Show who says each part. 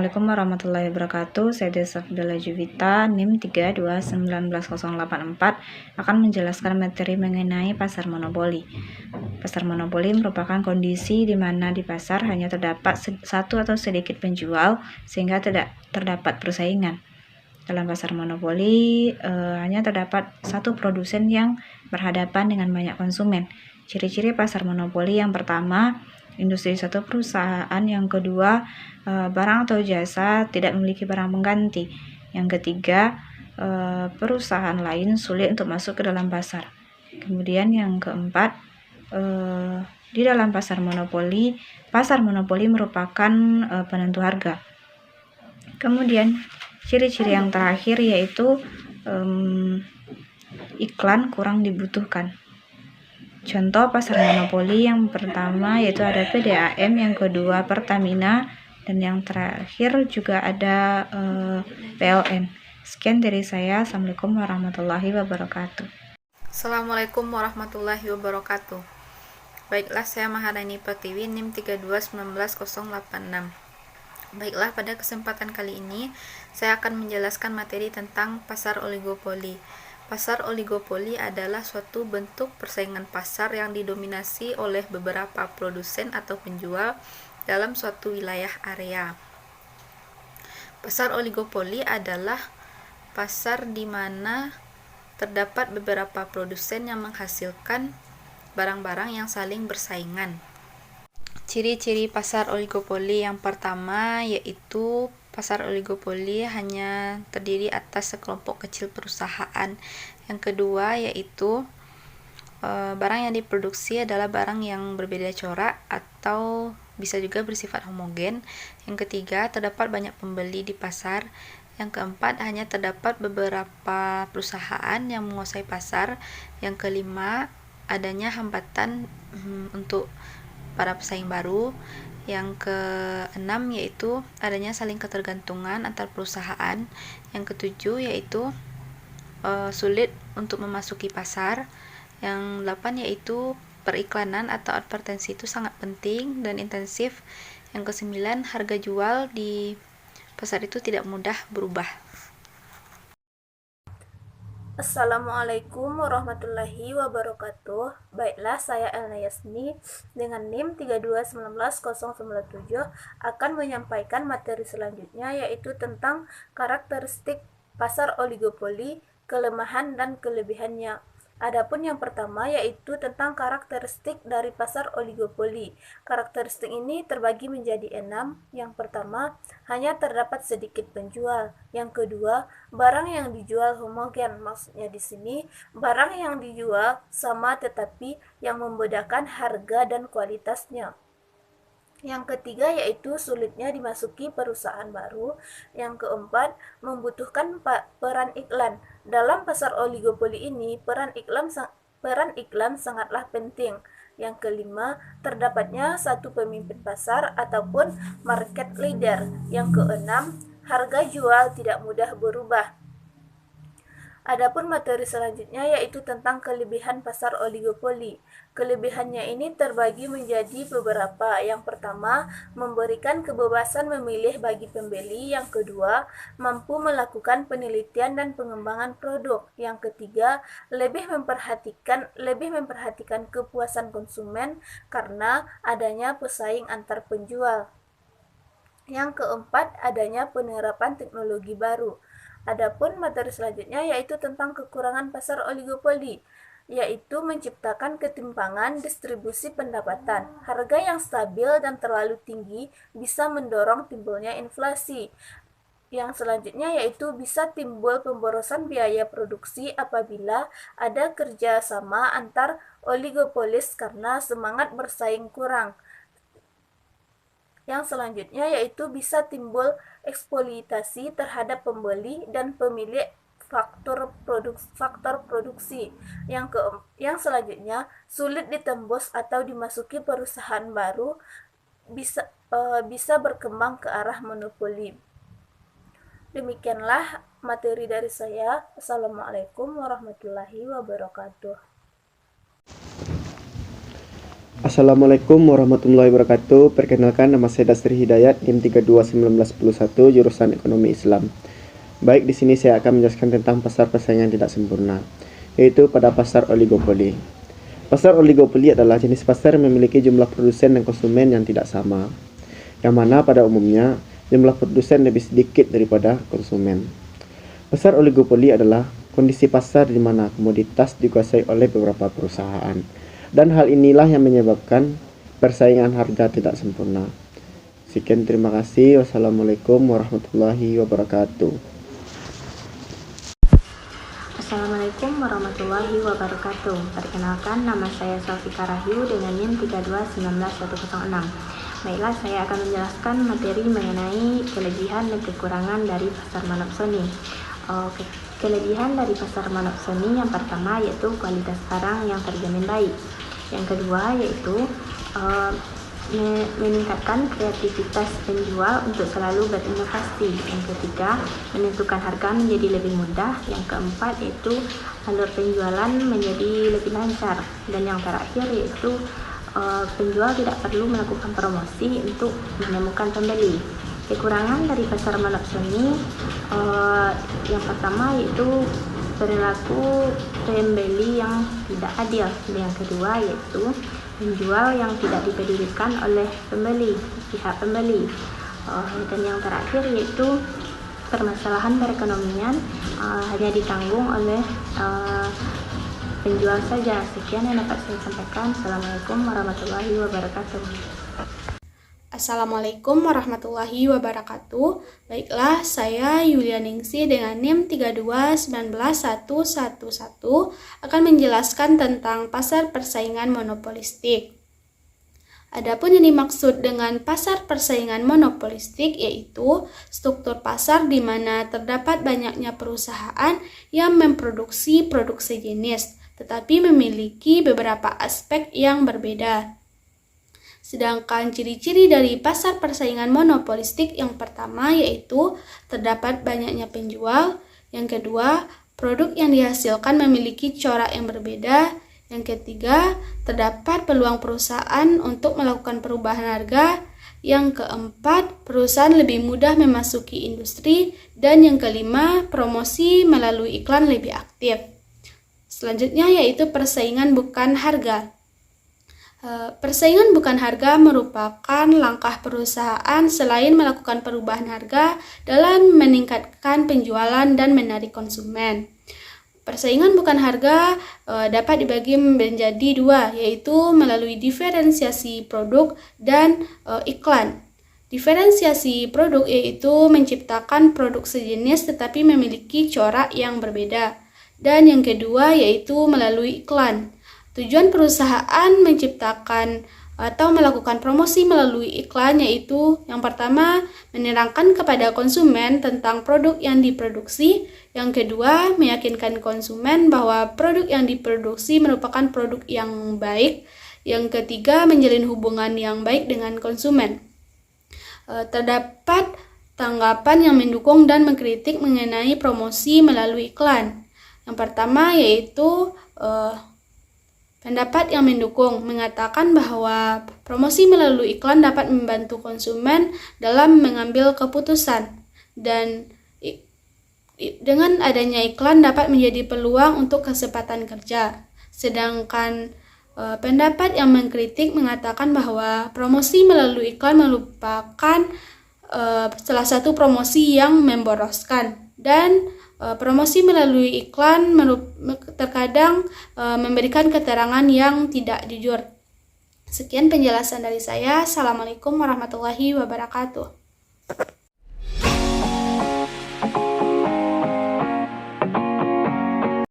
Speaker 1: Assalamualaikum warahmatullahi wabarakatuh. Saya Desa Fidela Juvita, NIM 3219084 akan menjelaskan materi mengenai pasar monopoli. Pasar monopoli merupakan kondisi di mana di pasar hanya terdapat satu atau sedikit penjual sehingga tidak terdapat persaingan. Dalam pasar monopoli hanya terdapat satu produsen yang berhadapan dengan banyak konsumen. Ciri-ciri pasar monopoli yang pertama, industri satu perusahaan. Yang kedua, barang atau jasa tidak memiliki barang pengganti. Yang ketiga, perusahaan lain sulit untuk masuk ke dalam pasar. Kemudian yang keempat, di dalam pasar monopoli merupakan penentu harga. Kemudian ciri-ciri yang terakhir yaitu iklan kurang dibutuhkan. Contoh pasar monopoli yang pertama yaitu ada PDAM, yang kedua Pertamina, dan yang terakhir juga ada PLN. Sekian dari saya. Assalamualaikum warahmatullahi wabarakatuh.
Speaker 2: Assalamualaikum warahmatullahi wabarakatuh. Baiklah, saya Maharani Pertiwi, NIM 3219086. Baiklah, pada kesempatan kali ini saya akan menjelaskan materi tentang pasar oligopoli. Pasar oligopoli adalah suatu bentuk persaingan pasar yang didominasi oleh beberapa produsen atau penjual dalam suatu wilayah area. Pasar oligopoli adalah pasar di mana terdapat beberapa produsen yang menghasilkan barang-barang yang saling bersaingan. Ciri-ciri pasar oligopoli yang pertama yaitu pasar oligopoli hanya terdiri atas sekelompok kecil perusahaan. Yang kedua yaitu barang yang diproduksi adalah barang yang berbeda corak atau bisa juga bersifat homogen. Yang ketiga, terdapat banyak pembeli di pasar. Yang keempat, hanya terdapat beberapa perusahaan yang menguasai pasar. Yang kelima, adanya hambatan untuk para pesaing baru. Yang keenam yaitu adanya saling ketergantungan antar perusahaan. Yang ketujuh yaitu sulit untuk memasuki pasar. Yang delapan yaitu periklanan atau advertensi itu sangat penting dan intensif. Yang kesembilan, harga jual di pasar itu tidak mudah berubah.
Speaker 3: Assalamualaikum warahmatullahi wabarakatuh. Baiklah, saya Elna Yasmi dengan NIM 3219097 akan menyampaikan materi selanjutnya yaitu tentang karakteristik pasar oligopoli, kelemahan dan kelebihannya. Adapun yang pertama yaitu tentang karakteristik dari pasar oligopoli. Karakteristik ini terbagi menjadi 6. Yang pertama, hanya terdapat sedikit penjual. Yang kedua, barang yang dijual homogen. Maksudnya di sini barang yang dijual sama tetapi yang membedakan harga dan kualitasnya. Yang ketiga yaitu sulitnya dimasuki perusahaan baru. Yang keempat, membutuhkan peran iklan. Dalam pasar oligopoli ini, peran iklan sangatlah penting. Yang kelima, terdapatnya satu pemimpin pasar ataupun market leader. Yang keenam, harga jual tidak mudah berubah. Adapun materi selanjutnya yaitu tentang kelebihan pasar oligopoli. Kelebihannya ini terbagi menjadi beberapa. Yang pertama, memberikan kebebasan memilih bagi pembeli. Yang kedua, mampu melakukan penelitian dan pengembangan produk. Yang ketiga, lebih memperhatikan kepuasan konsumen karena adanya pesaing antar penjual. Yang keempat, adanya penerapan teknologi baru. Adapun materi selanjutnya yaitu tentang kekurangan pasar oligopoli, yaitu menciptakan ketimpangan distribusi pendapatan. Harga yang stabil dan terlalu tinggi bisa mendorong timbulnya inflasi. Yang selanjutnya yaitu bisa timbul pemborosan biaya produksi apabila ada kerjasama antar oligopolis karena semangat bersaing kurang. Yang selanjutnya yaitu bisa timbul eksploitasi terhadap pembeli dan pemilik faktor produksi. Yang selanjutnya, sulit ditembus atau dimasuki perusahaan baru, bisa berkembang ke arah monopoli. Demikianlah materi dari saya. Assalamualaikum warahmatullahi wabarakatuh.
Speaker 4: Assalamualaikum warahmatullahi wabarakatuh. Perkenalkan, nama saya Dasri Hidayat, NIM 321911, jurusan Ekonomi Islam. Baik, di sini saya akan menjelaskan tentang pasar persaingan tidak sempurna, yaitu pada pasar oligopoli. Pasar oligopoli adalah jenis pasar yang memiliki jumlah produsen dan konsumen yang tidak sama, yang mana pada umumnya jumlah produsen lebih sedikit daripada konsumen. Pasar oligopoli adalah kondisi pasar di mana komoditas dikuasai oleh beberapa perusahaan. Dan hal inilah yang menyebabkan persaingan harga tidak sempurna. Sekian, terima kasih. Wassalamualaikum warahmatullahi wabarakatuh.
Speaker 1: Assalamualaikum warahmatullahi wabarakatuh. Perkenalkan, nama saya Sofika Rahyu dengan NIM 3219106. Baiklah, saya akan menjelaskan materi mengenai kelebihan dan kekurangan dari pasar monopsoni. Kelebihan dari pasar monopsoni yang pertama yaitu kualitas barang yang terjamin baik. Yang kedua yaitu meningkatkan kreativitas penjual untuk selalu berinovasi. Yang ketiga, menentukan harga menjadi lebih mudah. Yang keempat yaitu alur penjualan menjadi lebih lancar. Dan yang terakhir yaitu penjual tidak perlu melakukan promosi untuk menemukan pembeli. Kekurangan dari pasar monopsoni yang pertama yaitu perilaku pembeli yang tidak adil. Yang kedua yaitu penjual yang tidak dipedulikan oleh pihak pembeli. Dan yang terakhir yaitu permasalahan perekonomian hanya ditanggung oleh penjual saja. Sekian yang dapat saya sampaikan. Assalamualaikum warahmatullahi wabarakatuh.
Speaker 5: Assalamualaikum warahmatullahi wabarakatuh. Baiklah, saya Yulia Ningsi dengan NIM 3219111 akan menjelaskan tentang pasar persaingan monopolistik. Adapun yang dimaksud dengan pasar persaingan monopolistik yaitu struktur pasar di mana terdapat banyaknya perusahaan yang memproduksi produk sejenis, tetapi memiliki beberapa aspek yang berbeda. Sedangkan ciri-ciri dari pasar persaingan monopolistik yang pertama yaitu terdapat banyaknya penjual, yang kedua produk yang dihasilkan memiliki corak yang berbeda, yang ketiga terdapat peluang perusahaan untuk melakukan perubahan harga, yang keempat perusahaan lebih mudah memasuki industri, dan yang kelima promosi melalui iklan lebih aktif. Selanjutnya yaitu persaingan bukan harga. Persaingan bukan harga merupakan langkah perusahaan selain melakukan perubahan harga dalam meningkatkan penjualan dan menarik konsumen. Persaingan bukan harga dapat dibagi menjadi dua, yaitu melalui diferensiasi produk dan iklan. Diferensiasi produk yaitu menciptakan produk sejenis tetapi memiliki corak yang berbeda. Dan yang kedua yaitu melalui iklan. Tujuan perusahaan menciptakan atau melakukan promosi melalui iklan yaitu yang pertama, menerangkan kepada konsumen tentang produk yang diproduksi. Yang kedua, meyakinkan konsumen bahwa produk yang diproduksi merupakan produk yang baik. Yang ketiga, menjalin hubungan yang baik dengan konsumen. Terdapat tanggapan yang mendukung dan mengkritik mengenai promosi melalui iklan. Yang pertama yaitu pendapat yang mendukung mengatakan bahwa promosi melalui iklan dapat membantu konsumen dalam mengambil keputusan, dan dengan adanya iklan dapat menjadi peluang untuk kesempatan kerja. Sedangkan pendapat yang mengkritik mengatakan bahwa promosi melalui iklan merupakan salah satu promosi yang memboroskan, dan promosi melalui iklan terkadang memberikan keterangan yang tidak jujur. Sekian penjelasan dari saya. Assalamualaikum warahmatullahi wabarakatuh.